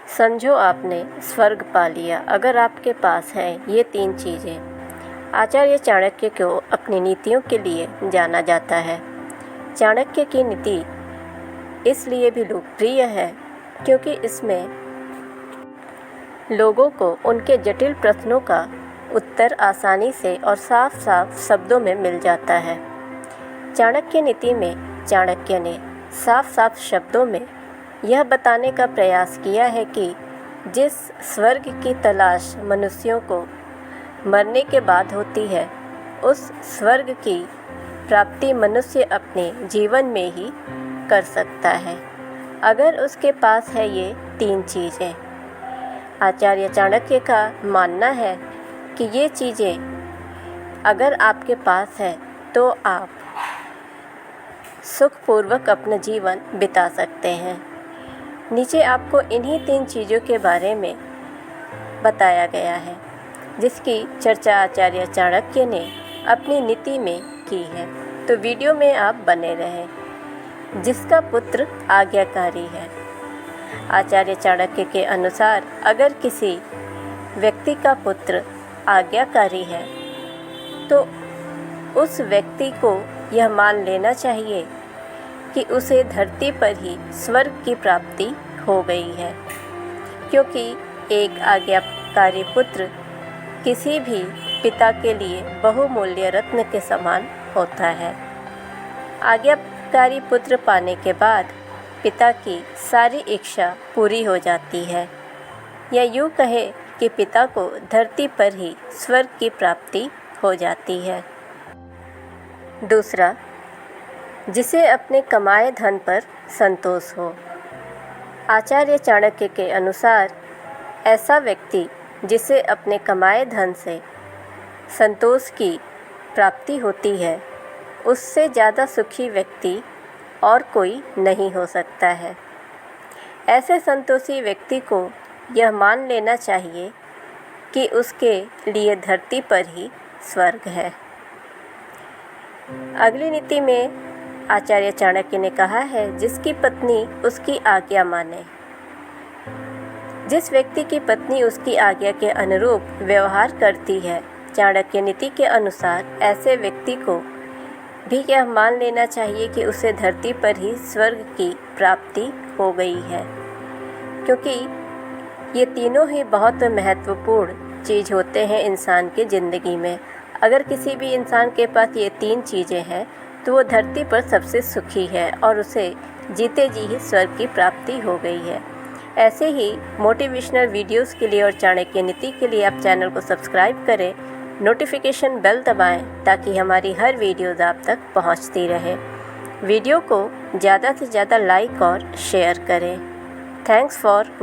समझो आपने स्वर्ग पा लिया अगर आपके पास हैं ये 3 चीज़ें। आचार्य चाणक्य को अपनी नीतियों के लिए जाना जाता है। चाणक्य की नीति इसलिए भी लोकप्रिय है क्योंकि इसमें लोगों को उनके जटिल प्रश्नों का उत्तर आसानी से और साफ साफ शब्दों में मिल जाता है। चाणक्य नीति में चाणक्य ने साफ साफ शब्दों में यह बताने का प्रयास किया है कि जिस स्वर्ग की तलाश मनुष्यों को मरने के बाद होती है, उस स्वर्ग की प्राप्ति मनुष्य अपने जीवन में ही कर सकता है अगर उसके पास है ये 3 चीज़ें। आचार्य चाणक्य का मानना है कि ये चीज़ें अगर आपके पास है तो आप सुखपूर्वक अपना जीवन बिता सकते हैं। नीचे आपको इन्हीं 3 चीज़ों के बारे में बताया गया है जिसकी चर्चा आचार्य चाणक्य ने अपनी नीति में की है, तो वीडियो में आप बने रहें। जिसका पुत्र आज्ञाकारी है। आचार्य चाणक्य के अनुसार अगर किसी व्यक्ति का पुत्र आज्ञाकारी है तो उस व्यक्ति को यह मान लेना चाहिए कि उसे धरती पर ही स्वर्ग की प्राप्ति हो गई है, क्योंकि एक आज्ञाकारी पुत्र किसी भी पिता के लिए बहुमूल्य रत्न के समान होता है। आज्ञाकारी पुत्र पाने के बाद पिता की सारी इच्छा पूरी हो जाती है, या यूँ कहे कि पिता को धरती पर ही स्वर्ग की प्राप्ति हो जाती है। दूसरा, जिसे अपने कमाए धन पर संतोष हो। आचार्य चाणक्य के अनुसार ऐसा व्यक्ति जिसे अपने कमाए धन से संतोष की प्राप्ति होती है, उससे ज़्यादा सुखी व्यक्ति और कोई नहीं हो सकता है। ऐसे संतोषी व्यक्ति को यह मान लेना चाहिए कि उसके लिए धरती पर ही स्वर्ग है। अगली नीति में आचार्य चाणक्य ने कहा है, जिसकी पत्नी उसकी आज्ञा माने। जिस व्यक्ति की पत्नी उसकी आज्ञा के अनुरूप व्यवहार करती है, चाणक्य नीति के अनुसार ऐसे व्यक्ति को भी यह मान लेना चाहिए कि उसे धरती पर ही स्वर्ग की प्राप्ति हो गई है, क्योंकि ये तीनों ही बहुत महत्वपूर्ण चीज़ होते हैं इंसान की ज़िंदगी में। अगर किसी भी इंसान के पास ये 3 चीज़ें हैं तो वो धरती पर सबसे सुखी है और उसे जीते जी ही स्वर्ग की प्राप्ति हो गई है। ऐसे ही मोटिवेशनल वीडियोस के लिए और चाणक्य नीति के लिए आप चैनल को सब्सक्राइब करें, नोटिफिकेशन बेल दबाएं ताकि हमारी हर वीडियोज़ आप तक पहुंचती रहे। वीडियो को ज़्यादा से ज़्यादा लाइक और शेयर करें। Thanks for